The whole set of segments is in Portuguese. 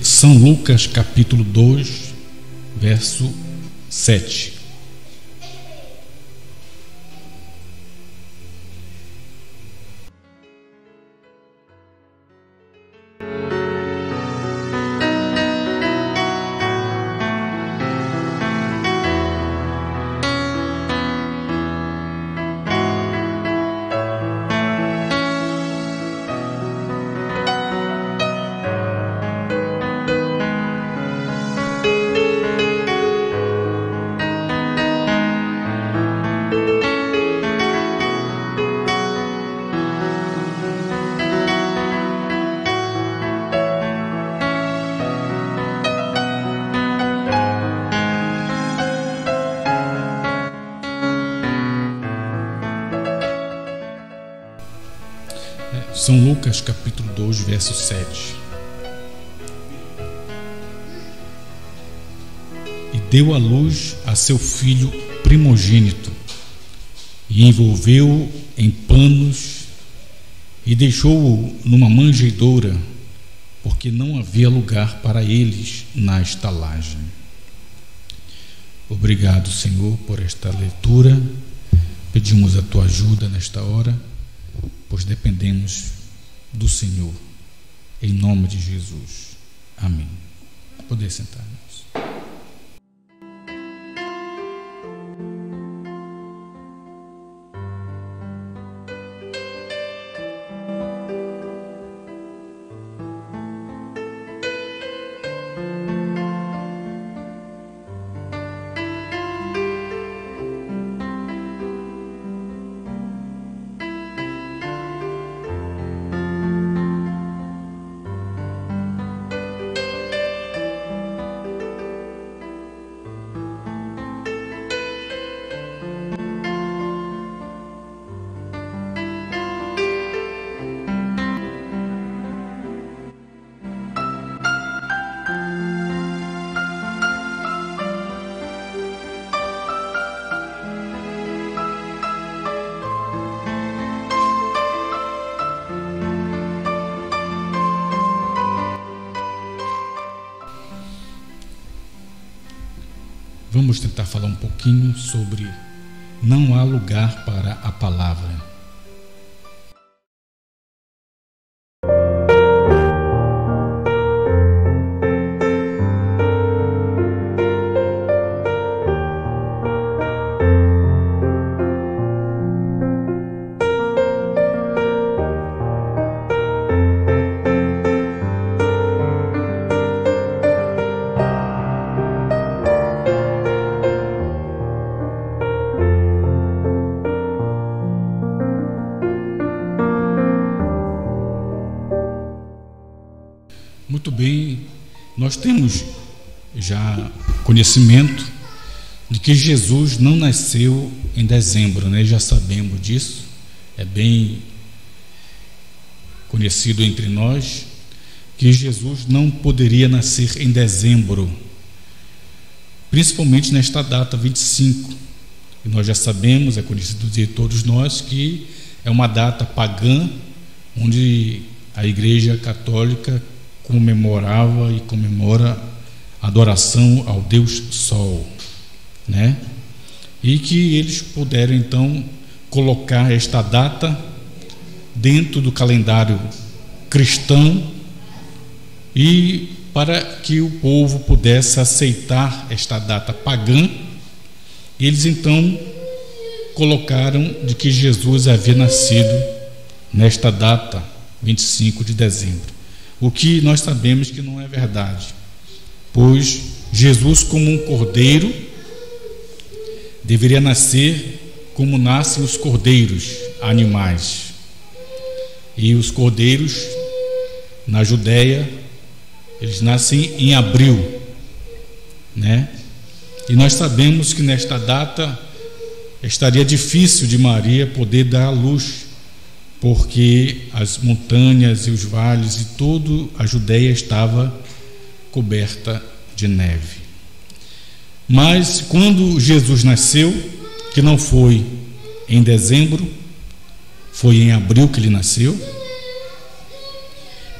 São Lucas capítulo 2, verso 7. São Lucas capítulo 2, verso 7. E deu à luz a seu filho primogênito, e envolveu-o em panos, e deixou-o numa manjedoura, porque não havia lugar para eles na estalagem. Obrigado, Senhor, por esta leitura. Pedimos a tua ajuda nesta hora, pois dependemos do Senhor, em nome de Jesus. Amém. Poder sentar-nos. Vamos tentar falar um pouquinho sobre não há lugar para a palavra. Muito bem, nós temos já conhecimento de que Jesus não nasceu em dezembro, né? Já sabemos disso, é bem conhecido entre nós que Jesus não poderia nascer em dezembro, principalmente nesta data 25. E nós já sabemos, é conhecido de todos nós, que é uma data pagã, onde a Igreja Católica comemorava e comemora a adoração ao Deus Sol, né? E que eles puderam então colocar esta data dentro do calendário cristão, e para que o povo pudesse aceitar esta data pagã, eles então colocaram de que Jesus havia nascido nesta data 25 de dezembro. O que nós sabemos que não é verdade, pois Jesus, como um cordeiro, deveria nascer como nascem os cordeiros animais. E os cordeiros na Judéia, eles nascem em abril, né? E nós sabemos que nesta data estaria difícil de Maria poder dar à luz, porque as montanhas e os vales e toda a Judéia estava coberta de neve. Mas quando Jesus nasceu, que não foi em dezembro, foi em abril que ele nasceu,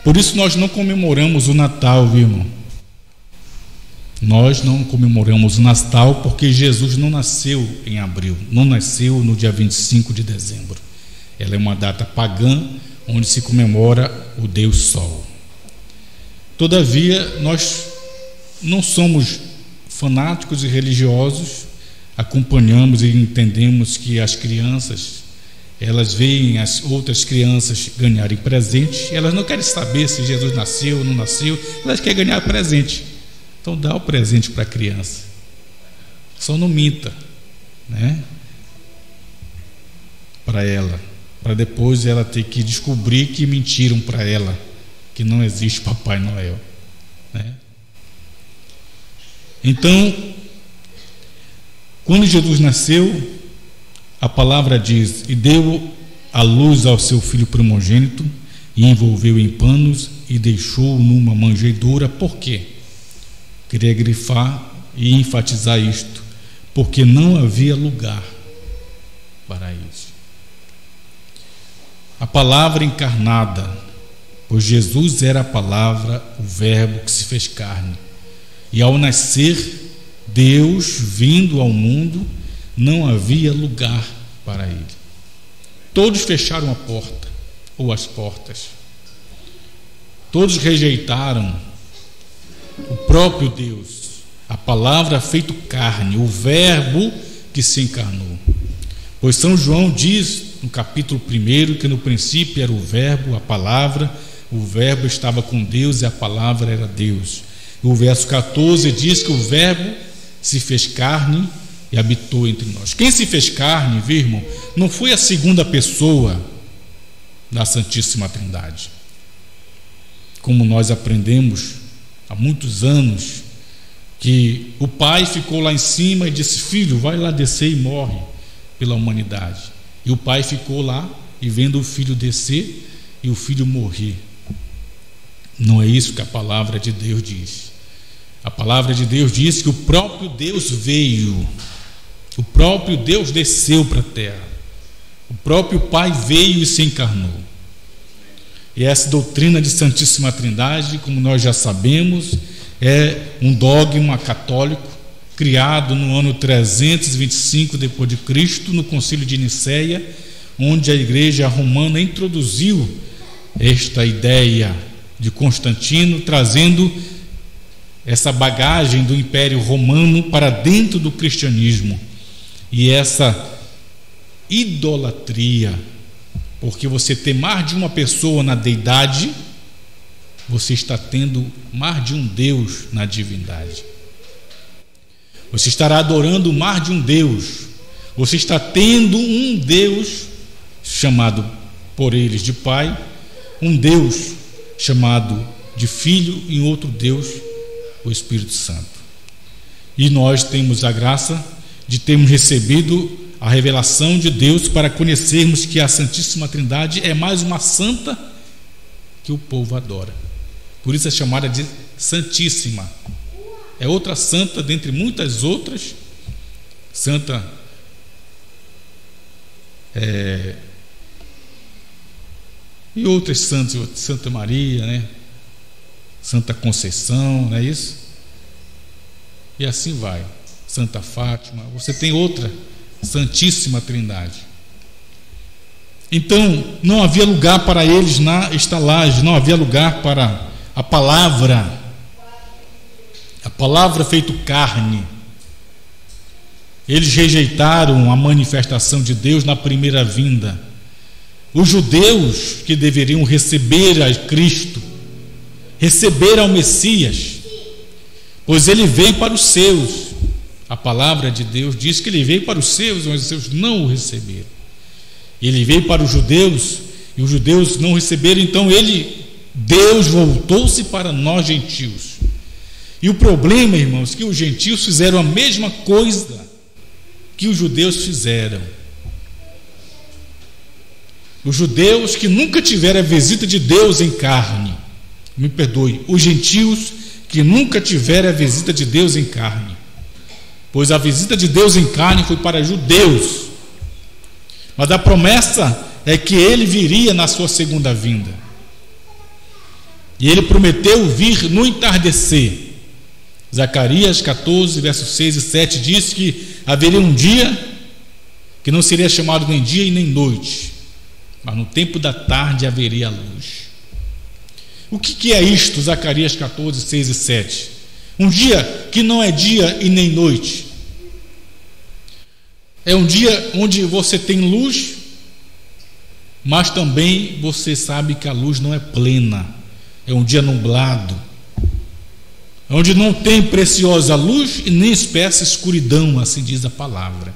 Por isso nós não comemoramos o Natal, viu, irmão? Nós não comemoramos o Natal porque Jesus não nasceu em abril, não nasceu no dia 25 de dezembro. Ela é uma data pagã onde se comemora o Deus Sol. Todavia, nós não somos fanáticos e religiosos, acompanhamos e entendemos que as crianças, elas veem as outras crianças ganharem presente, elas não querem saber se Jesus nasceu ou não nasceu, elas querem ganhar presente. Então dá o presente para a criança, só não minta, né? Para ela, para depois ela ter que descobrir que mentiram para ela, que não existe Papai Noel, né? Então, quando Jesus nasceu, a palavra diz: e deu a luz ao seu filho primogênito, e envolveu em panos e deixou numa manjedoura. Por quê? Queria grifar e enfatizar isto, porque não havia lugar para isso. A palavra encarnada, pois Jesus era a palavra, o verbo que se fez carne, e ao nascer Deus vindo ao mundo, não havia lugar para ele. Todos fecharam a porta ou as portas, todos rejeitaram o próprio Deus, a palavra feito carne, o verbo que se encarnou. Pois São João diz no capítulo 1 que no princípio era o verbo, a palavra, o verbo estava com Deus e a palavra era Deus. O verso 14 diz que o verbo se fez carne e habitou entre nós. Quem se fez carne, viu, irmão, não foi a segunda pessoa da Santíssima Trindade, como nós aprendemos há muitos anos, que o pai ficou lá em cima e disse: filho, vai lá descer e morre pela humanidade. E o pai ficou lá e vendo o filho descer e o filho morrer. Não é isso que a palavra de Deus diz. A palavra de Deus diz que o próprio Deus veio, o próprio Deus desceu para a terra, o próprio Pai veio e se encarnou. E essa doutrina de Santíssima Trindade, como nós já sabemos, é um dogma católico criado no ano 325 depois de Cristo, no Concílio de Nicéia, onde a Igreja Romana introduziu esta ideia de Constantino, trazendo essa bagagem do Império Romano para dentro do cristianismo. E essa idolatria, porque você ter mais de uma pessoa na deidade, você está tendo mais de um Deus na divindade. Você estará adorando mais de um Deus. Você está tendo um Deus chamado por eles de Pai, um Deus chamado de Filho e outro Deus, o Espírito Santo. E nós temos a graça de termos recebido a revelação de Deus para conhecermos que a Santíssima Trindade é mais uma santa que o povo adora. Por isso é chamada de Santíssima. É outra santa dentre muitas outras. Santa e outras santas, Santa Maria, né? Santa Conceição, não é isso? E assim vai. Santa Fátima. Você tem outra Santíssima Trindade. Então, não havia lugar para eles na estalagem, não havia lugar para a palavra feito carne. Eles rejeitaram a manifestação de Deus na primeira vinda. Os judeus que deveriam receber a Cristo, receber ao Messias, pois ele veio para os seus. A palavra de Deus diz que ele veio para os seus, mas os seus não o receberam. Ele veio para os judeus e os judeus não receberam. Então Deus voltou-se para nós gentios. E o problema, irmãos, é que os gentios fizeram a mesma coisa que os judeus fizeram. Os judeus que nunca tiveram a visita de Deus em carne, me perdoe, os gentios que nunca tiveram a visita de Deus em carne, pois a visita de Deus em carne foi para judeus, mas a promessa é que ele viria na sua segunda vinda. e ele prometeu vir no entardecer. Zacarias 14, versos 6 e 7 diz que haveria um dia que não seria chamado nem dia e nem noite, mas no tempo da tarde haveria luz. O que é isto, Zacarias 14, 6 e 7? Um dia que não é dia e nem noite. É um dia onde você tem luz, mas também você sabe que a luz não é plena. É um dia nublado, onde não tem preciosa luz e nem espessa escuridão, assim diz a palavra.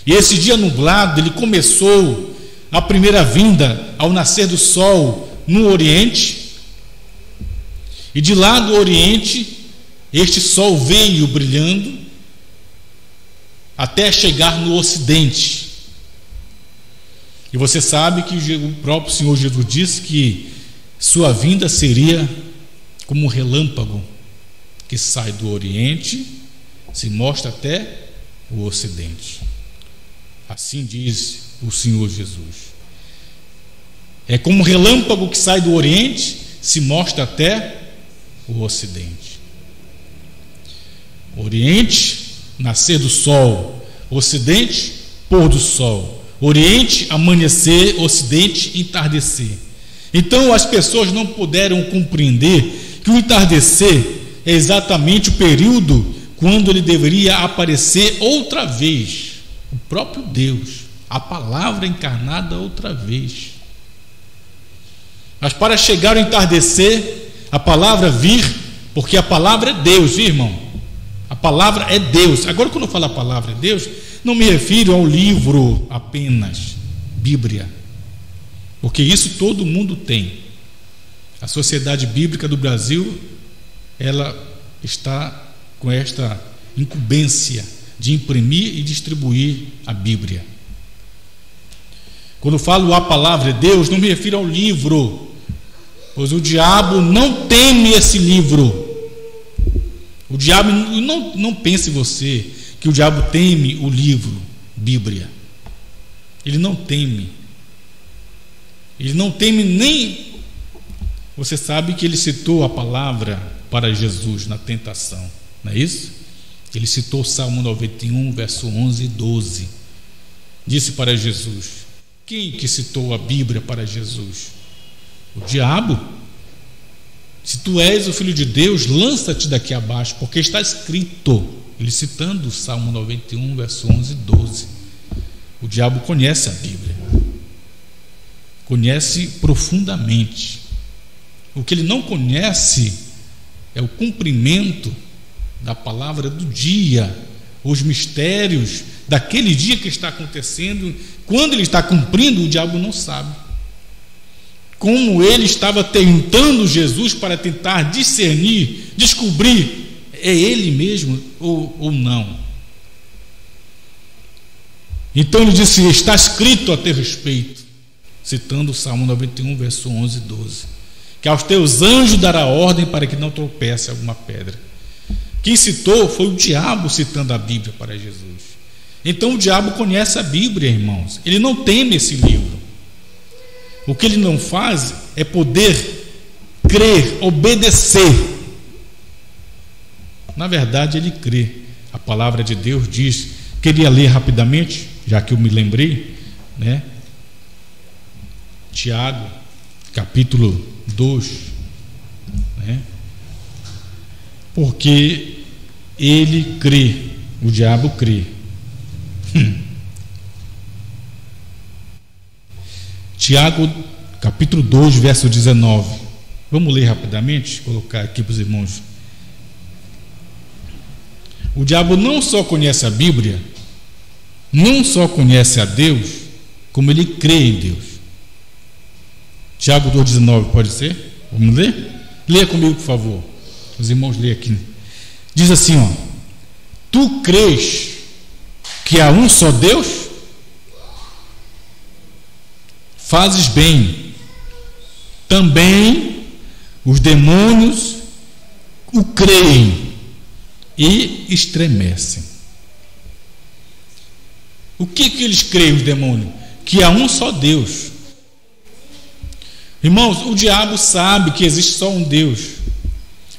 E esse dia nublado, ele começou a primeira vinda ao nascer do sol no Oriente, e de lá do Oriente este sol veio brilhando até chegar no Ocidente. E você sabe que o próprio Senhor Jesus disse que sua vinda seria como um relâmpago que sai do Oriente, se mostra até o Ocidente. Assim diz o Senhor Jesus. É como um relâmpago que sai do Oriente, se mostra até o Ocidente. Oriente, nascer do sol. Ocidente, pôr do sol. Oriente, amanhecer. Ocidente, entardecer. Então as pessoas não puderam compreender que o entardecer é exatamente o período quando ele deveria aparecer outra vez, o próprio Deus, a palavra encarnada outra vez. Mas para chegar ao entardecer, a palavra vir, porque a palavra é Deus, viu, irmão? A palavra é Deus. Agora, quando eu falo a palavra é Deus, não me refiro ao livro apenas, Bíblia, porque isso todo mundo tem. A Sociedade Bíblica do Brasil, ela está com esta incumbência de imprimir e distribuir a Bíblia. Quando eu falo a palavra é Deus, não me refiro ao livro, pois o diabo não teme esse livro. O diabo, não pense você que o diabo teme o livro Bíblia. Ele não teme. Ele não teme nem... Você sabe que ele citou a palavra para Jesus na tentação, não é isso? Ele citou o Salmo 91, verso 11 e 12. Disse para Jesus: quem que citou a Bíblia para Jesus? O diabo. Se tu és o Filho de Deus, lança-te daqui abaixo, porque está escrito. Ele citando o Salmo 91, verso 11 e 12. O diabo conhece a Bíblia, conhece profundamente. O que ele não conhece é o cumprimento da palavra do dia, os mistérios daquele dia que está acontecendo. Quando ele está cumprindo, o diabo não sabe. Como ele estava tentando Jesus para tentar discernir, descobrir, é ele mesmo ou não. Então ele disse: está escrito a teu respeito, citando o Salmo 91, verso 11 e 12, que aos teus anjos dará ordem para que não tropece alguma pedra. Quem citou foi o diabo citando a Bíblia para Jesus. Então o diabo conhece a Bíblia, irmãos. Ele não teme esse livro. O que ele não faz é poder crer, obedecer. Na verdade, ele crê. A palavra de Deus diz, queria ler rapidamente, já que eu me lembrei, né? Tiago, capítulo 2, né? Porque ele crê, o diabo crê. Tiago, capítulo 2, verso 19. Vamos ler rapidamente, colocar aqui para os irmãos. O diabo não só conhece a Bíblia, não só conhece a Deus, como ele crê em Deus. Tiago 2,19, pode ser? Vamos ler? Leia comigo, por favor. Os irmãos leem aqui. Diz assim, ó: tu crês que há um só Deus? Fazes bem. Também os demônios o creem e estremecem. O que eles creem, os demônios? Que há um só Deus. Irmãos, o diabo sabe que existe só um Deus.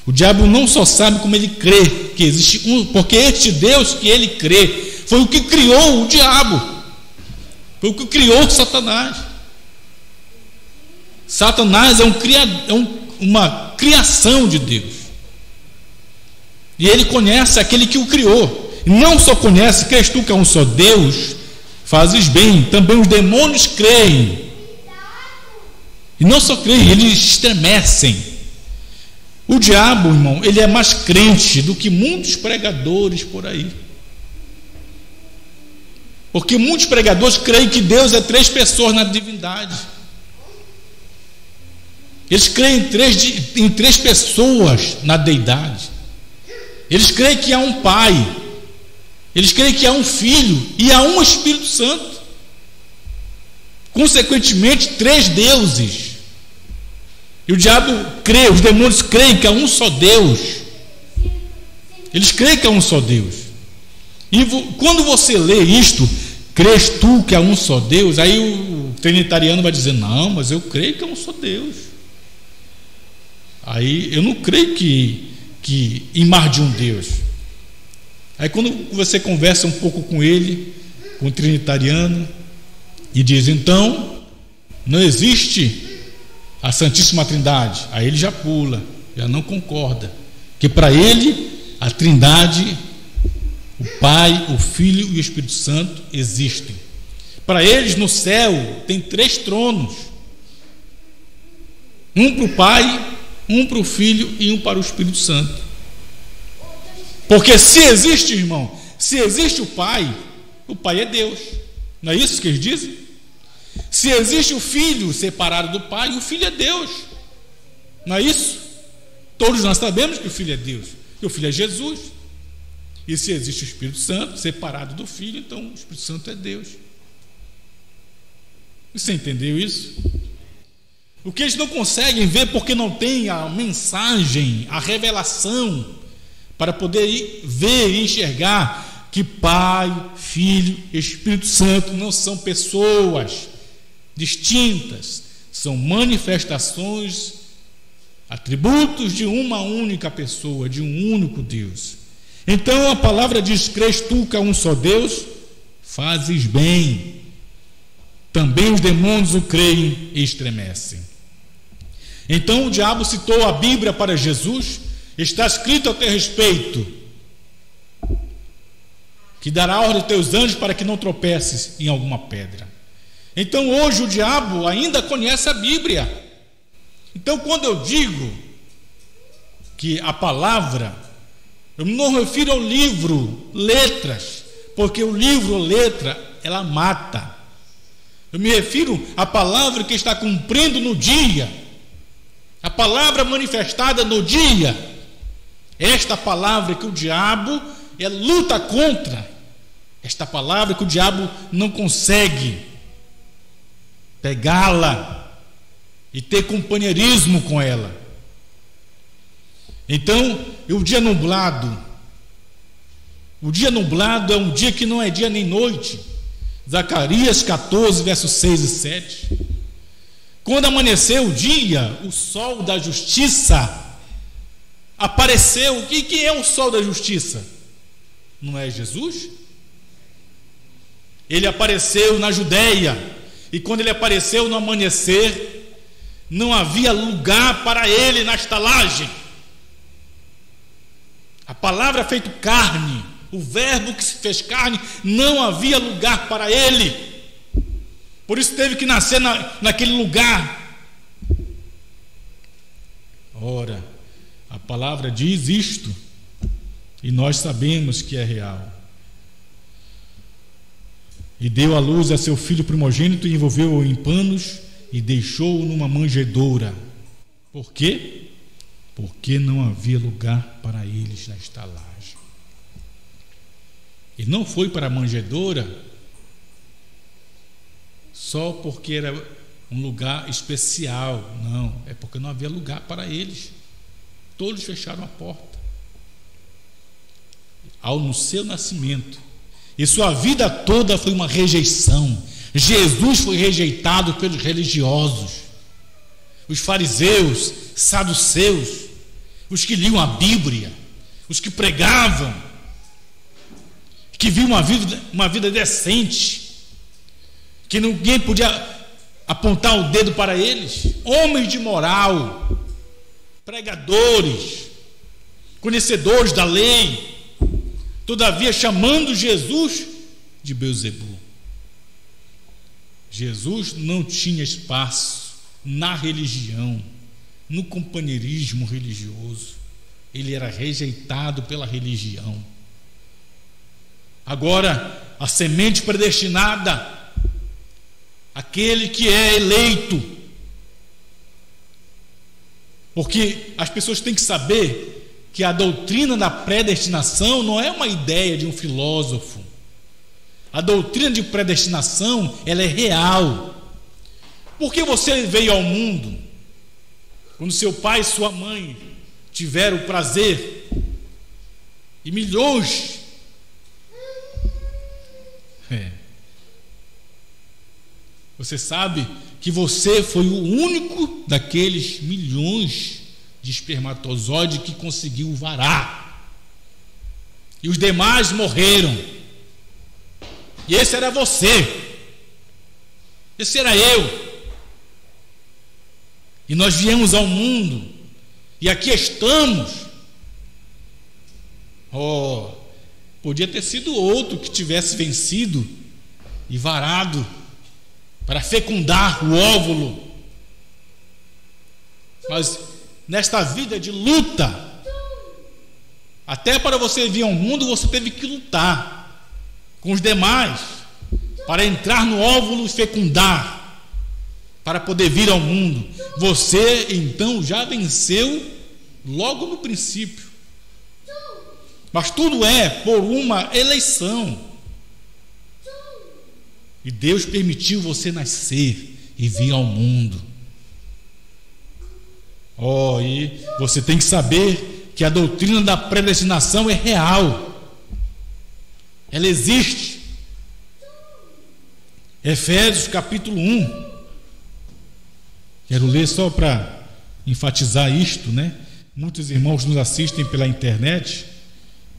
O diabo não só sabe, como ele crê que existe um, porque este Deus que ele crê foi o que criou o diabo, foi o que criou Satanás. Satanás é uma criação de Deus, e ele conhece aquele que o criou. E não só conhece, crês tu que é um só Deus, fazes bem, também os demônios creem. E não só creem, eles estremecem. O diabo, irmão, ele é mais crente do que muitos pregadores por aí. Porque muitos pregadores creem que Deus é 3 pessoas na divindade. Eles creem em 3 pessoas na deidade. Eles creem que há um Pai, eles creem que há um Filho e há um Espírito Santo. Consequentemente, 3 deuses. E o diabo crê, os demônios creem que há um só Deus. Eles creem que há um só Deus. E quando você lê isto, crês tu que há um só Deus, aí o trinitariano vai dizer, não, mas eu creio que há um só Deus. Aí eu não creio que em mais de um Deus. Aí quando você conversa um pouco com ele, com o trinitariano, e diz, então, não existe a Santíssima Trindade, aí ele já pula, já não concorda, que para ele a Trindade, o Pai, o Filho e o Espírito Santo existem. Para eles no céu tem 3 tronos, um para o Pai, um para o Filho e um para o Espírito Santo. Porque se existe, irmão, se existe o Pai é Deus, não é isso que eles dizem? Se existe o Filho separado do Pai, o Filho é Deus, não é isso? Todos nós sabemos que o Filho é Deus, que o Filho é Jesus. E se existe o Espírito Santo separado do Filho, então o Espírito Santo é Deus. Você entendeu isso? O que eles não conseguem ver porque não tem a mensagem, a revelação, para poder ver e enxergar que Pai, Filho e Espírito Santo não são pessoas distintas, são manifestações, atributos de uma única pessoa, de um único Deus. Então a palavra diz, crês tu que há um só Deus, fazes bem, também os demônios o creem e estremecem. Então o diabo citou a Bíblia para Jesus, está escrito a teu respeito, que dará ordem aos teus anjos para que não tropeces em alguma pedra. Então hoje o diabo ainda conhece a Bíblia. Então quando eu digo que a palavra, eu não me refiro ao livro, letras, porque o livro, letra, ela mata. Eu me refiro à palavra que está cumprindo no dia, a palavra manifestada no dia. Esta palavra que o diabo luta contra, esta palavra que o diabo não consegue pegá-la e ter companheirismo com ela. Então, o dia nublado é um dia que não é dia nem noite. Zacarias 14, versos 6 e 7. Quando amanheceu o dia, o sol da justiça apareceu. E quem é o sol da justiça? Não é Jesus? Ele apareceu na Judéia, e quando ele apareceu no amanhecer, não havia lugar para ele na estalagem. A palavra feito carne, o verbo que se fez carne, não havia lugar para ele. Por isso teve que nascer naquele lugar. Ora, a palavra diz isto, e nós sabemos que é real. E deu à luz a seu filho primogênito, e envolveu-o em panos, e deixou-o numa manjedoura. Por quê? Porque não havia lugar para eles na estalagem. E não foi para a manjedoura só porque era um lugar especial, não, é porque não havia lugar para eles. Todos fecharam a porta no seu nascimento, e sua vida toda foi uma rejeição. Jesus foi rejeitado pelos religiosos. os fariseus, saduceus, os que liam a Bíblia, os que pregavam, que viviam uma vida decente, que ninguém podia apontar o dedo para eles, homens de moral, pregadores, conhecedores da lei, todavia chamando Jesus de Beelzebul. Jesus não tinha espaço na religião, no companheirismo religioso. Ele era rejeitado pela religião. Agora, a semente predestinada, aquele que é eleito, porque as pessoas têm que saber que a doutrina da predestinação não é uma ideia de um filósofo. A doutrina de predestinação, ela é real. Porque você veio ao mundo, quando seu pai e sua mãe tiveram o prazer, e milhões, você sabe que você foi o único daqueles milhões de espermatozoides que conseguiu varar, e os demais morreram. E esse era você, esse era eu. E nós viemos ao mundo, e aqui estamos. Podia ter sido outro que tivesse vencido e varado para fecundar o óvulo. Mas nesta vida de luta, até para você vir ao mundo, você teve que lutar com os demais para entrar no óvulo e fecundar, para poder vir ao mundo. Você então já venceu logo no princípio. Mas tudo é por uma eleição. E Deus permitiu você nascer e vir ao mundo. E você tem que saber que a doutrina da predestinação é real. Ela existe. Efésios capítulo 1. Quero ler só para enfatizar isto, né? Muitos irmãos nos assistem pela internet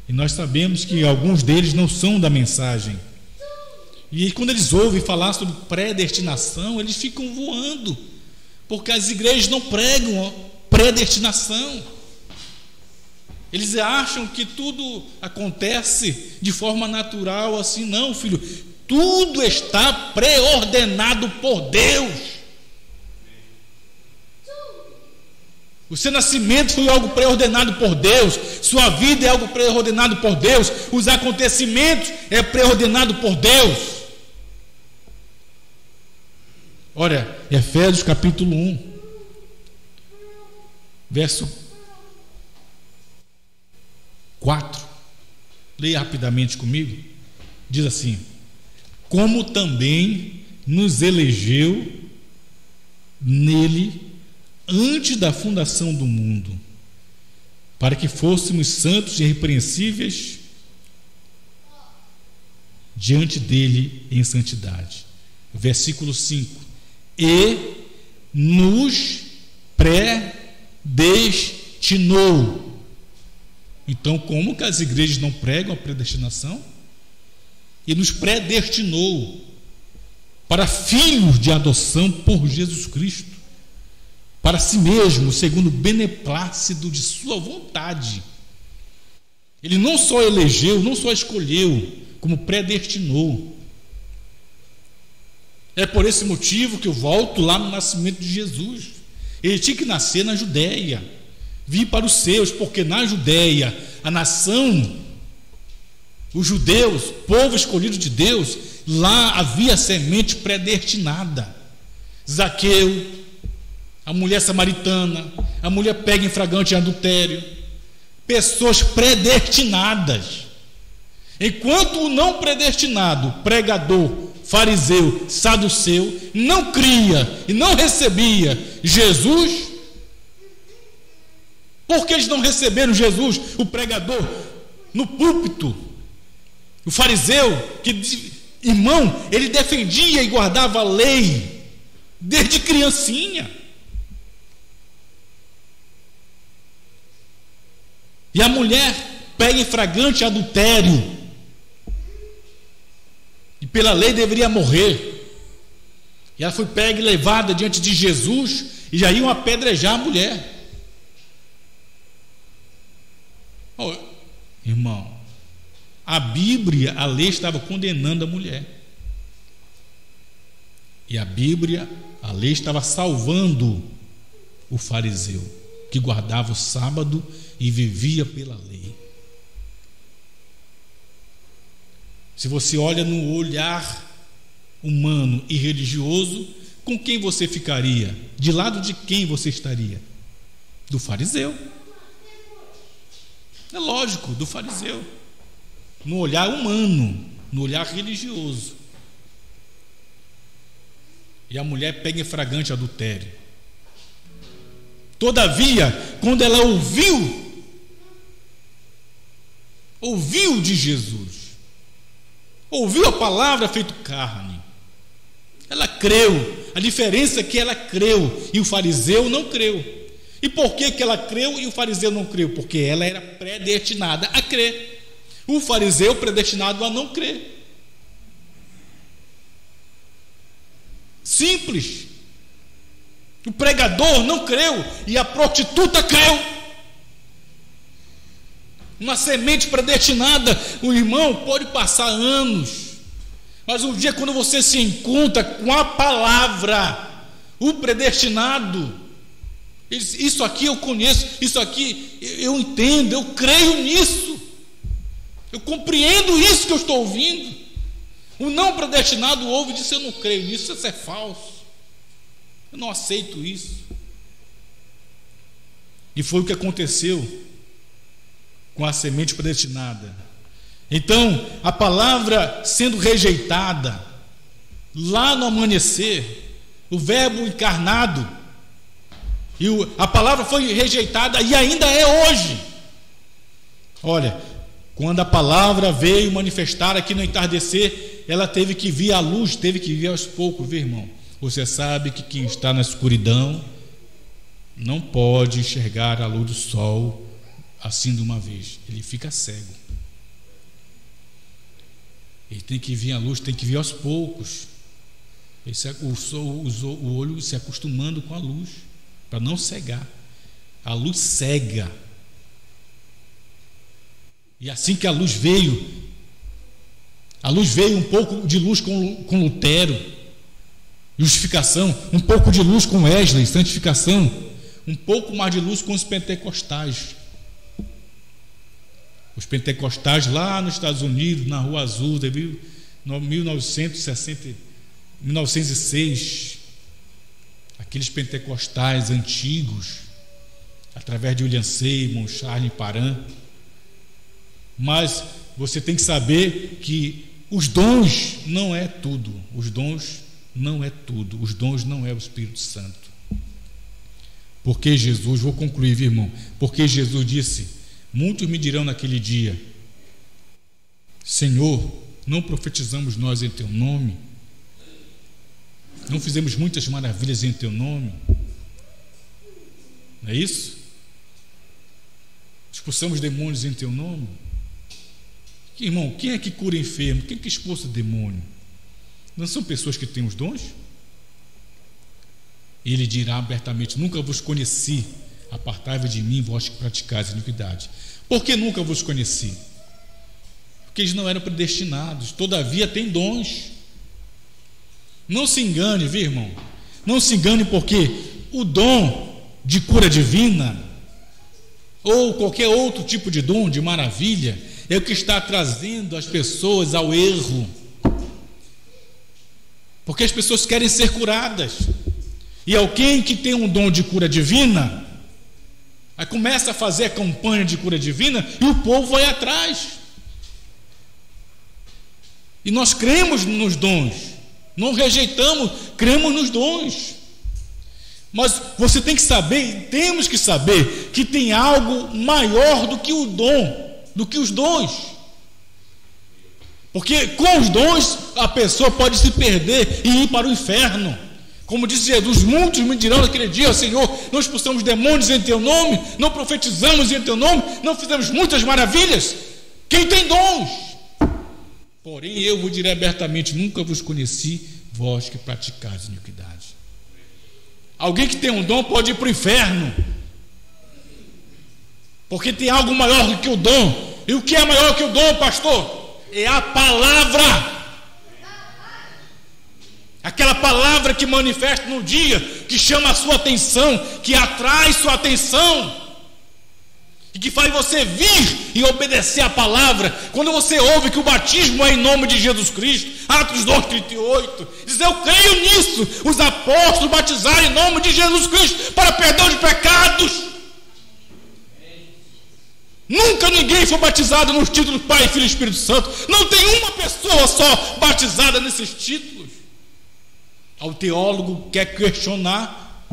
e nós sabemos que alguns deles não são da mensagem. E quando eles ouvem falar sobre predestinação, eles ficam voando, porque as igrejas não pregam predestinação. Eles acham que tudo acontece de forma natural, assim. Não, filho, tudo está preordenado por Deus. O seu nascimento foi algo preordenado por Deus, sua vida é algo preordenado por Deus, os acontecimentos é preordenado por Deus. Olha, Efésios capítulo 1, verso 4, leia rapidamente comigo. Diz assim: como também nos elegeu nele antes da fundação do mundo, para que fôssemos santos e irrepreensíveis diante dele em santidade. Versículo 5: e nos predestinou. Então, como que as igrejas não pregam a predestinação? E nos predestinou para filhos de adoção por Jesus Cristo, para si mesmo, segundo o beneplácito de sua vontade. Ele não só elegeu, não só escolheu, como predestinou. É por esse motivo que eu volto lá no nascimento de Jesus. Ele tinha que nascer na Judéia, vir para os seus, porque na Judéia, a nação, os judeus, povo escolhido de Deus, lá havia semente predestinada. Zaqueu, a mulher samaritana, a mulher pega em flagrante adultério, pessoas predestinadas. Enquanto o não predestinado, pregador, fariseu, saduceu, não cria e não recebia Jesus. Por que eles não receberam Jesus, o pregador, no púlpito? O fariseu, que, irmão, ele defendia e guardava a lei desde criancinha. E a mulher pega em flagrante adultério. E pela lei deveria morrer. E ela foi pega e levada diante de Jesus, e já iam apedrejar a mulher. Oh, irmão, a Bíblia, a lei estava condenando a mulher. E a Bíblia, a lei estava salvando o fariseu, que guardava o sábado e vivia pela lei. Se você olha no olhar humano e religioso, com quem você ficaria? De lado de quem você estaria? Do fariseu. É lógico, do fariseu. No olhar humano, no olhar religioso. E a mulher pega em flagrante adultério. Todavia, quando ela ouviu de Jesus, ouviu a palavra feito carne, ela creu. A diferença é que ela creu e o fariseu não creu. E por que ela creu e o fariseu não creu? Porque ela era predestinada a crer. O fariseu predestinado a não crer. Simples. O pregador não creu e a prostituta creu. Uma semente predestinada, o irmão pode passar anos, mas um dia quando você se encontra com a palavra, o predestinado, ele diz, isso aqui eu conheço, isso aqui eu entendo, eu creio nisso, eu compreendo isso que eu estou ouvindo. O não predestinado ouve e diz, eu não creio nisso, isso é falso, eu não aceito isso. E foi o que aconteceu com a semente predestinada. Então, a palavra sendo rejeitada, lá no amanhecer, o verbo encarnado, e a palavra foi rejeitada e ainda é hoje. Olha, quando a palavra veio manifestar aqui no entardecer, ela teve que vir à luz, teve que vir aos poucos, viu, irmão? Você sabe que quem está na escuridão não pode enxergar a luz do sol assim de uma vez, ele fica cego. Ele tem que vir à luz, tem que vir aos poucos. O olho se acostumando com a luz, para não cegar. A luz cega. E assim que a luz veio um pouco de luz com Lutero, justificação, um pouco de luz com Wesley, santificação, um pouco mais de luz com os pentecostais. Os pentecostais lá nos Estados Unidos, na Rua Azul, em 1906, aqueles pentecostais antigos, através de William Seymour, Charles Parham. Mas você tem que saber que os dons não é tudo, os dons não é tudo, os dons não é o Espírito Santo. Porque Jesus, vou concluir, irmão, porque Jesus disse, muitos me dirão naquele dia, Senhor, não profetizamos nós em Teu nome? Não fizemos muitas maravilhas em Teu nome? Não é isso? Expulsamos demônios em Teu nome? Irmão, quem é que cura enfermo? Quem é que expulsa demônio? Não são pessoas que têm os dons? Ele dirá abertamente, nunca vos conheci, apartai-vos de mim, vós que praticais iniquidade. Por que nunca vos conheci? Porque eles não eram predestinados, todavia têm dons. Não se engane, viu, irmão? Não se engane, porque o dom de cura divina, ou qualquer outro tipo de dom, de maravilha, é o que está trazendo as pessoas ao erro. Porque as pessoas querem ser curadas. E alguém que tem um dom de cura divina, aí começa a fazer a campanha de cura divina e o povo vai atrás. E nós cremos nos dons, não rejeitamos, cremos nos dons. Mas você tem que saber, temos que saber, que tem algo maior do que o dom, do que os dons. Porque com os dons a pessoa pode se perder e ir para o inferno. Como disse Jesus, muitos me dirão naquele dia: Senhor, não expulsamos demônios em teu nome, não profetizamos em teu nome, não fizemos muitas maravilhas. Quem tem dons? Porém eu vos direi abertamente: nunca vos conheci, vós que praticais iniquidade. Alguém que tem um dom pode ir para o inferno, porque tem algo maior do que o dom. E o que é maior que o dom, pastor? É a palavra. Aquela palavra que manifesta no dia, que chama a sua atenção, que atrai sua atenção, e que faz você vir e obedecer a palavra. Quando você ouve que o batismo é em nome de Jesus Cristo, Atos 2:38, diz: eu creio nisso, os apóstolos batizaram em nome de Jesus Cristo para perdão de pecados. Nunca ninguém foi batizado nos títulos Pai, Filho e Espírito Santo. Não tem uma pessoa só batizada nesses títulos. O teólogo quer questionar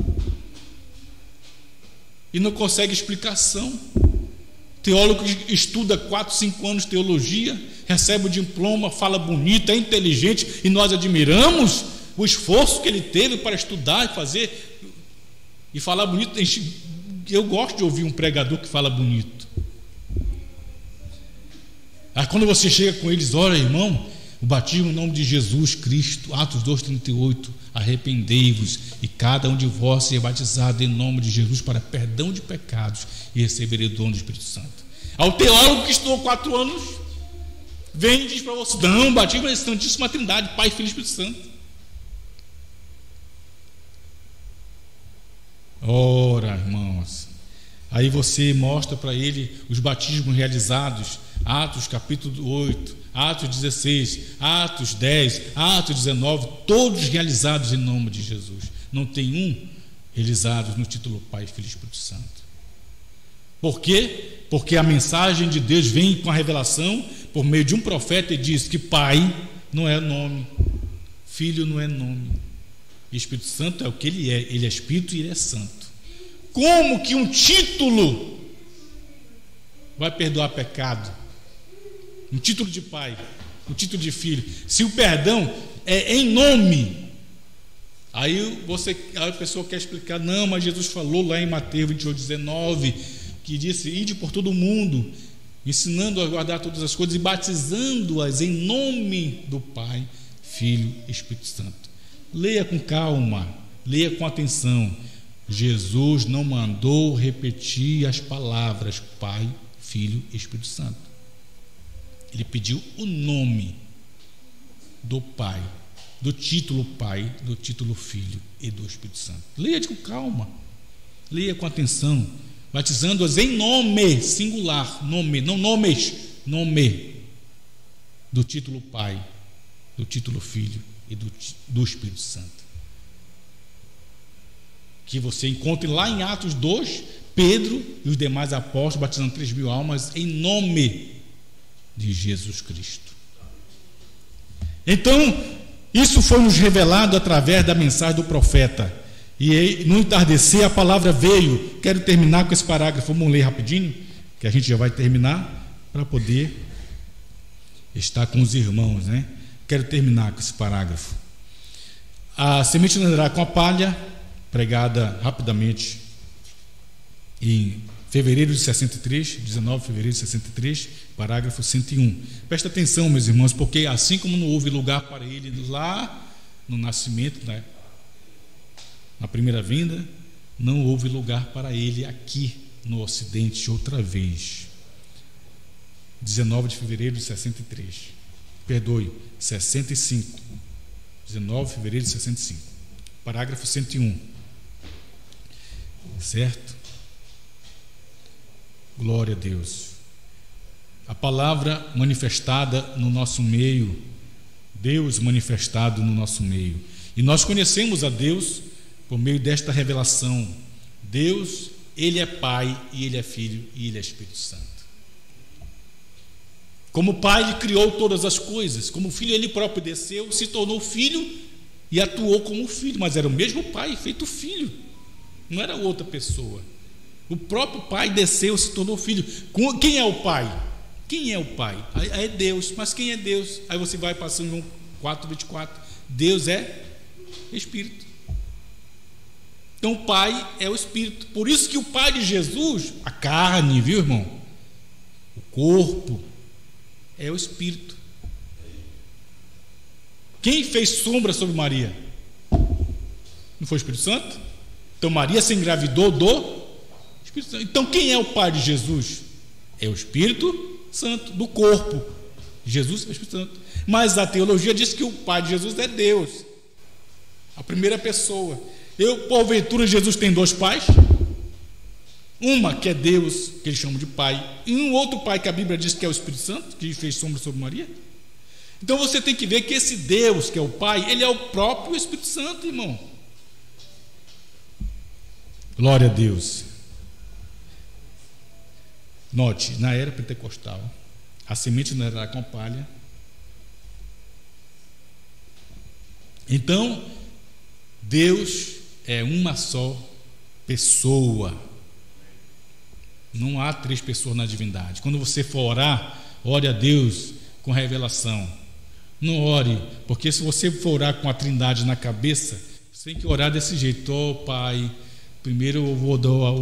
e não consegue explicação. O teólogo que estuda 4, 5 anos de teologia, recebe o diploma, fala bonito, é inteligente, e nós admiramos o esforço que ele teve para estudar e fazer e falar bonito. Eu gosto de ouvir um pregador que fala bonito. Aí quando você chega com eles: olha, irmão, o batismo em nome de Jesus Cristo, Atos 2:38, arrependei-vos e cada um de vós seja batizado em nome de Jesus para perdão de pecados e receberei o dom do Espírito Santo. Ao teólogo que estudou 4 anos vem e diz para você: não, o batismo é a Santíssima Trindade, Pai, Filho e Espírito Santo. Ora, irmãos, aí você mostra para ele os batismos realizados, Atos capítulo 8, Atos 16, Atos 10, Atos 19, todos realizados em nome de Jesus. Não tem um realizado no título Pai, Filho e Espírito Santo. Por quê? Porque a mensagem de Deus vem com a revelação por meio de um profeta e diz que Pai não é nome, Filho não é nome, e Espírito Santo é o que ele é Espírito e ele é Santo. Como que um título vai perdoar pecado? Um título de pai, um título de filho, se o perdão é em nome. Aí a pessoa quer explicar: não, mas Jesus falou lá em Mateus 28:19, que disse: ide por todo o mundo, ensinando a guardar todas as coisas e batizando-as em nome do Pai, Filho e Espírito Santo. Leia com calma, leia com atenção. Jesus não mandou repetir as palavras Pai, Filho e Espírito Santo. Ele pediu o nome do Pai, do título Pai, do título Filho e do Espírito Santo. Leia com calma, leia com atenção, batizando-as em nome, singular, nome, não nomes, nome, do título Pai, do título Filho e do Espírito Santo. Que você encontre lá em Atos 2, Pedro e os demais apóstolos batizando 3.000 almas em nome de Jesus Cristo. Então, isso foi nos revelado através da mensagem do profeta. E no entardecer a palavra veio. Quero terminar com esse parágrafo. Vamos ler rapidinho, que a gente já vai terminar, para poder estar com os irmãos, né? Quero terminar com esse parágrafo. A semente nascerá com a palha, pregada rapidamente em fevereiro de 63, 19 de fevereiro de 63, parágrafo 101. Presta atenção, meus irmãos, porque assim como não houve lugar para ele lá no nascimento, né, na primeira vinda, não houve lugar para ele aqui no Ocidente outra vez. 19 de fevereiro de 63. Perdoe, 65. 19 de fevereiro de 65. Parágrafo 101. Certo? Glória a Deus. A palavra manifestada no nosso meio, Deus manifestado no nosso meio. E nós conhecemos a Deus por meio desta revelação. Deus, Ele é Pai, e Ele é Filho, e Ele é Espírito Santo. Como Pai, Ele criou todas as coisas. Como Filho, Ele próprio desceu, se tornou Filho e atuou como Filho. Mas era o mesmo Pai feito Filho, não era outra pessoa. O próprio Pai desceu, se tornou Filho. Quem é o Pai? Quem é o Pai? Aí é Deus. Mas quem é Deus? Aí você vai passando em João 4:24. Deus é Espírito. Então o Pai é o Espírito. Por isso que o Pai de Jesus, a carne, viu, irmão? O corpo é o Espírito. Quem fez sombra sobre Maria? Não foi o Espírito Santo? Então Maria se engravidou do Espírito Santo. Então quem é o Pai de Jesus? É o Espírito Santo, do corpo. Jesus é o Espírito Santo. Mas a teologia diz que o Pai de Jesus é Deus, a primeira pessoa. Porventura Jesus tem dois pais? Uma que é Deus, que eles chamam de Pai, e um outro Pai que a Bíblia diz que é o Espírito Santo, que fez sombra sobre Maria. Então você tem que ver que esse Deus que é o Pai, ele é o próprio Espírito Santo, irmão. Glória a Deus. Note, na era pentecostal, a semente não era com palha. Então, Deus é uma só pessoa. Não há três pessoas na divindade. Quando você for orar, ore a Deus com revelação. Não ore, porque se você for orar com a Trindade na cabeça, você tem que orar desse jeito. Oh, Pai, primeiro eu vou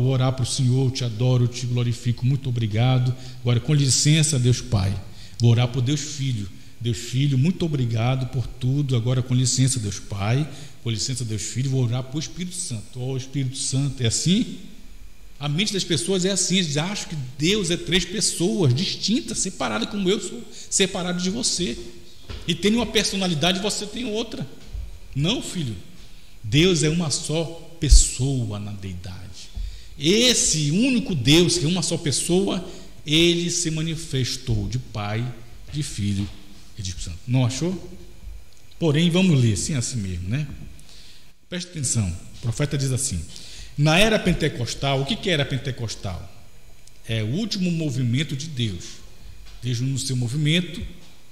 orar para o Senhor, eu te adoro, eu te glorifico, muito obrigado. Agora, com licença, Deus Pai, vou orar por Deus Filho. Deus Filho, muito obrigado por tudo. Agora, com licença, Deus Pai, com licença, Deus Filho, vou orar para o Espírito Santo. Oh, Espírito Santo, é assim? A mente das pessoas é assim, eles acham que Deus é três pessoas distintas, separadas, como eu sou separado de você. E tem uma personalidade e você tem outra. Não, filho. Deus é uma só pessoa na deidade. Esse único Deus, que é uma só pessoa, ele se manifestou de Pai, de Filho e de Espírito Santo. Não achou? Porém, vamos ler assim mesmo, né? Preste atenção. O profeta diz assim: na era pentecostal, o que era pentecostal? É o último movimento de Deus. Desde no seu movimento,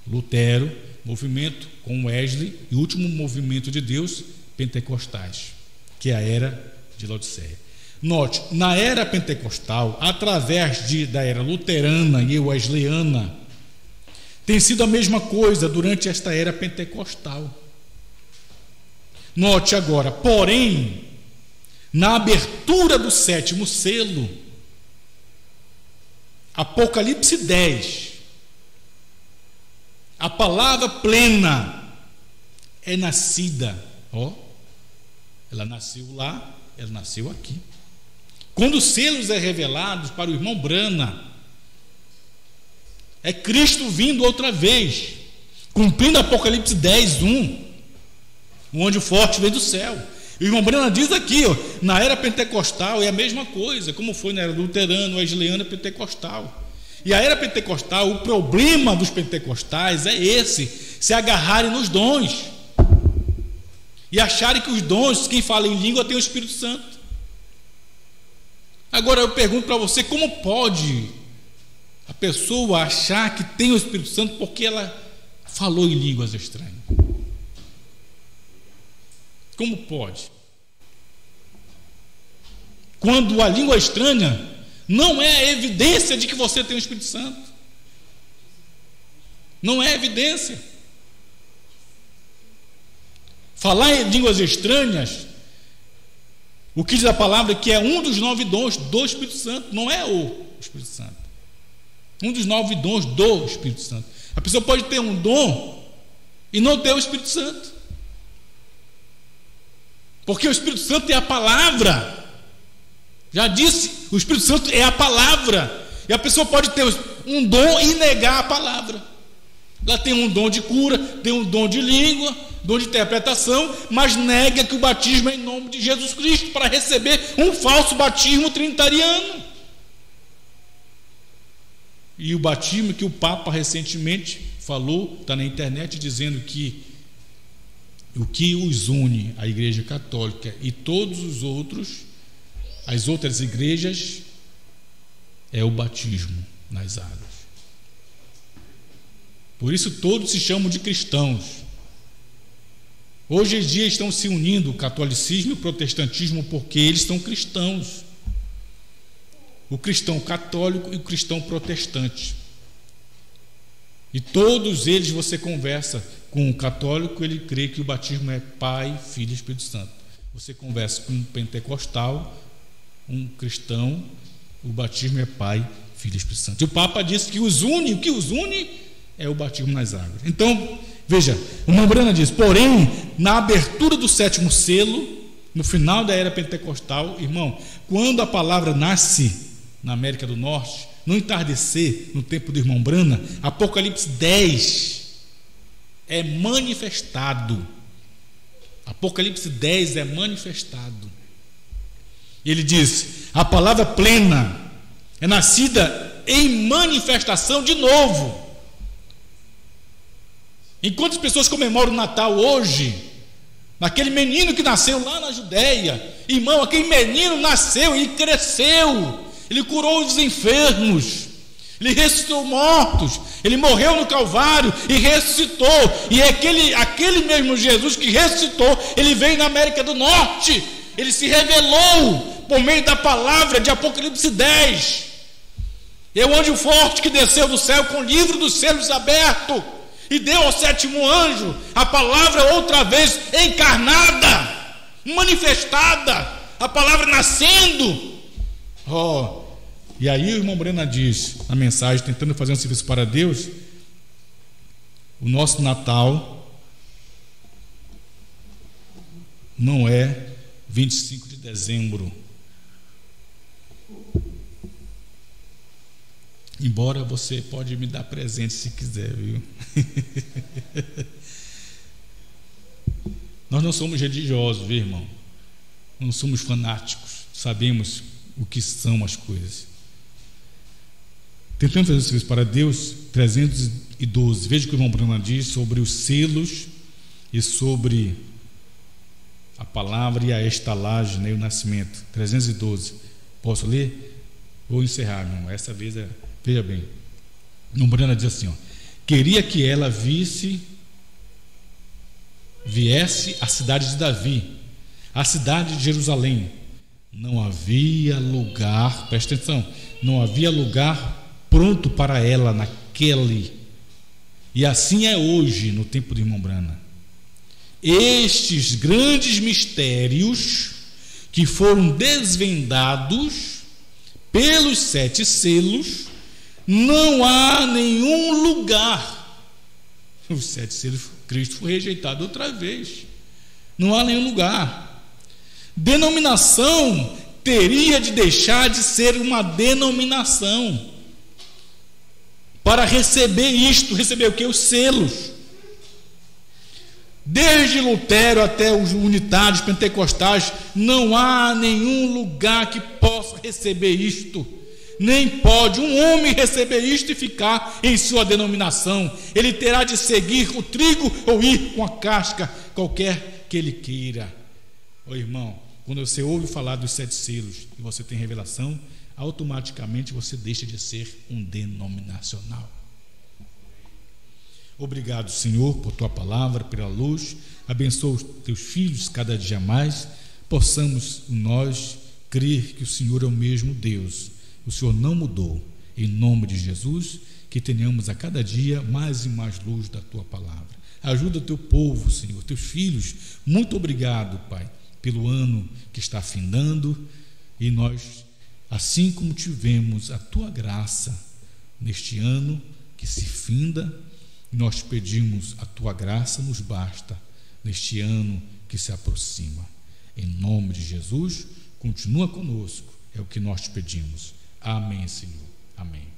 Lutero, movimento com Wesley, e o último movimento de Deus, pentecostais, que é a era de Laodiceia. Note, na era pentecostal, através da era luterana e wesleyana, tem sido a mesma coisa durante esta era pentecostal. Note agora, porém, na abertura do sétimo selo, Apocalipse 10, a palavra plena é nascida. Ela nasceu lá, ela nasceu aqui. Quando os selos é revelados para o irmão Brana, é Cristo vindo outra vez, cumprindo Apocalipse 10, 1, onde o forte vem do céu. O irmão Brana diz aqui, na era pentecostal é a mesma coisa, como foi na era luterana, wesleyana, pentecostal. E a era pentecostal, o problema dos pentecostais é esse: se agarrarem nos dons e acharem que os dons, quem fala em língua tem o Espírito Santo. Agora eu pergunto para você, como pode a pessoa achar que tem o Espírito Santo porque ela falou em línguas estranhas? Como pode? Quando a língua estranha não é evidência de que você tem o Espírito Santo. Não é evidência. Falar em línguas estranhas, o que diz a palavra é que é um dos 9 dons do Espírito Santo, não é o Espírito Santo. Um dos 9 dons do Espírito Santo. A pessoa pode ter um dom e não ter o Espírito Santo, porque o Espírito Santo é a palavra. Já disse, o Espírito Santo é a palavra. E a pessoa pode ter um dom e negar a palavra. Ela tem um dom de cura, tem um dom de língua, dom de interpretação, mas nega que o batismo é em nome de Jesus Cristo, para receber um falso batismo trinitariano. E o batismo que o Papa recentemente falou, está na internet, dizendo que o que os une, a Igreja Católica e todos os outros, as outras igrejas, é o batismo nas águas. Por isso todos se chamam de cristãos. Hoje em dia estão se unindo o catolicismo e o protestantismo porque eles são cristãos. O cristão católico e o cristão protestante. E todos eles, você conversa com o católico, ele crê que o batismo é Pai, Filho e Espírito Santo. Você conversa com um pentecostal, um cristão, o batismo é Pai, Filho e Espírito Santo. E o Papa disse que o que os une é o batismo nas águas. Então, veja, o Mombrana diz: porém, na abertura do 7º selo, no final da era pentecostal, irmão, quando a palavra nasce na América do Norte, no entardecer, no tempo do irmão Brana, Apocalipse 10 é manifestado. Apocalipse 10 é manifestado. Ele diz: a palavra plena é nascida em manifestação de novo. Enquanto as pessoas comemoram o Natal hoje, naquele menino que nasceu lá na Judéia, irmão, aquele menino nasceu e cresceu, ele curou os enfermos, ele ressuscitou mortos, ele morreu no Calvário e ressuscitou. E é aquele mesmo Jesus que ressuscitou, ele veio na América do Norte, ele se revelou por meio da palavra de Apocalipse 10. É o anjo forte que desceu do céu com o livro dos selos aberto e deu ao 7º anjo a palavra outra vez encarnada, manifestada, a palavra nascendo. E aí o irmão Brena diz na mensagem, tentando fazer um serviço para Deus: o nosso Natal não é 25 de dezembro, embora você pode me dar presente se quiser, viu? Nós não somos religiosos, viu, irmão? Não somos fanáticos, sabemos o que são as coisas. Tentando fazer o serviço para Deus, 312. Veja o que o irmão Brana diz sobre os selos e sobre a palavra e a estalagem, né, o nascimento. 312. Posso ler? Vou encerrar, meu irmão. Essa vez veja bem. O irmão Brana diz assim: queria que ela viesse à cidade de Davi, a cidade de Jerusalém. Não havia lugar, presta atenção, não havia lugar pronto para ela naquele. E assim é hoje, no tempo do irmão Brana. Estes grandes mistérios que foram desvendados pelos 7 selos, não há nenhum lugar. Os 7 selos, Cristo foi rejeitado outra vez. Não há nenhum lugar. Denominação teria de deixar de ser uma denominação para receber isto. Receber o que? Os selos. Desde Lutero até os unitários pentecostais, não há nenhum lugar que possa receber isto. Nem pode um homem receber isto e ficar em sua denominação. Ele terá de seguir o trigo ou ir com a casca, qualquer que ele queira. Irmão, quando você ouve falar dos 7 selos e você tem revelação, automaticamente você deixa de ser um denominacional. Obrigado, Senhor, por tua palavra, pela luz. Abençoa os teus filhos cada dia mais. Possamos nós crer que o Senhor é o mesmo Deus. O Senhor não mudou. Em nome de Jesus, que tenhamos a cada dia mais e mais luz da tua palavra. Ajuda o teu povo, Senhor, teus filhos. Muito obrigado, Pai, pelo ano que está findando. E nós, assim como tivemos a tua graça neste ano que se finda, nós pedimos a tua graça nos basta neste ano que se aproxima. Em nome de Jesus, continua conosco, é o que nós te pedimos. Amém, Senhor. Amém.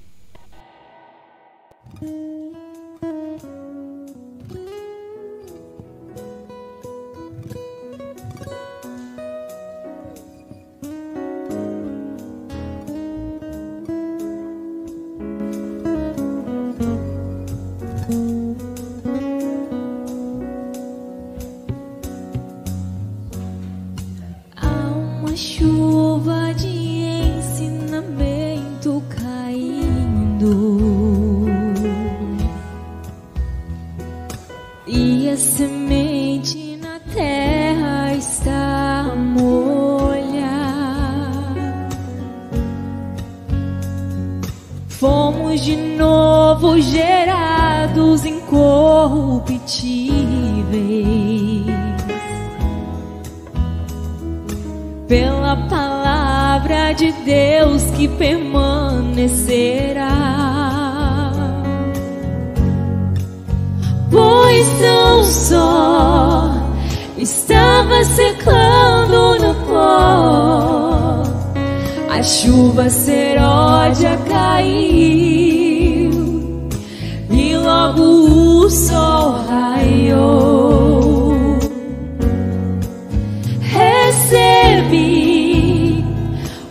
Chuva de ensinamento caindo, e a semente na terra está a molhar. Fomos de novo gerados incorruptíveis, pela palavra de Deus que permanecerá. Pois tão só estava secando no pó, a chuva seródia caiu e logo o sol raiou. Recebi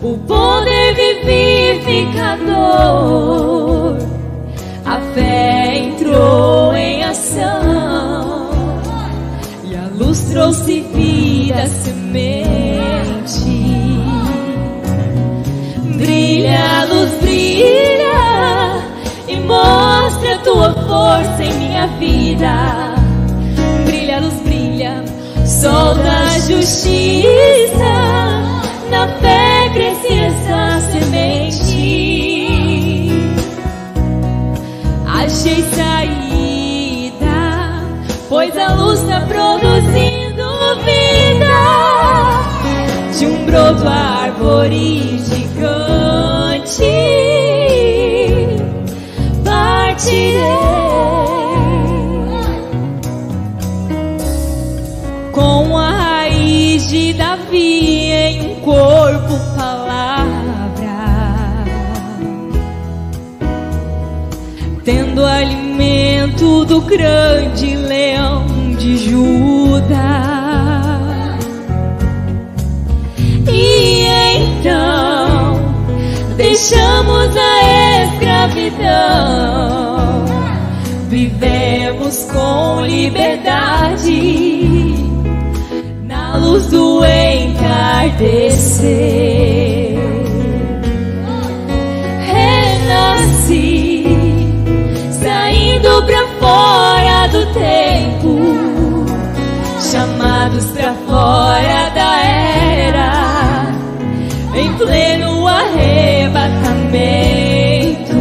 o poder vivificador, a fé entrou em ação e a luz trouxe vida à semente. Brilha, luz, brilha e mostra a tua força em minha vida. Brilha, luz, brilha, sol da justiça, na fé cresce essa semente. Achei saída, pois a luz está produzindo vida. De um broto a árvore gigante partirei, com a raiz de Davi em um corpo palavra, tendo alimento do grande leão de Judá. E então deixamos a escravidão, vivemos com liberdade na luz do entardecer. Renasci, saindo pra fora do tempo, chamados pra fora da era, em pleno arrebatamento.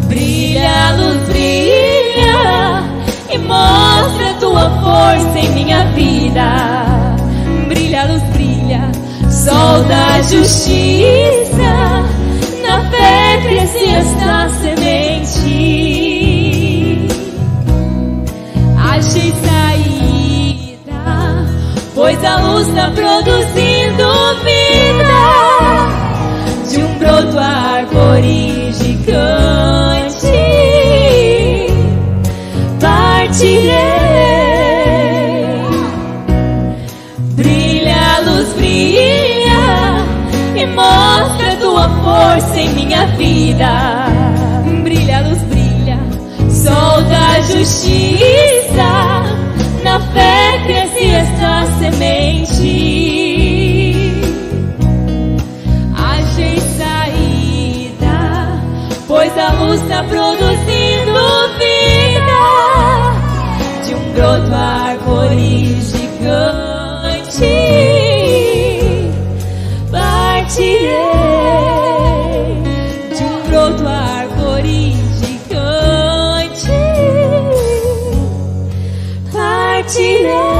Brilha, luz, brilha e mostra a tua força em minha vida. Brilha, luz, brilha, sol da justiça, na fé cresce esta semente. Achei saída, pois a luz está produzindo vida. De um broto a árvore gigante partirei. Brilha, luz, brilha e mostra a tua força em minha vida. Brilha, luz, brilha, sol da justiça, na fé cresce esta semente. Achei saída, pois a luz está produzindo vida. De um broto a árvore gigante partirei. De um broto a árvore gigante partirei.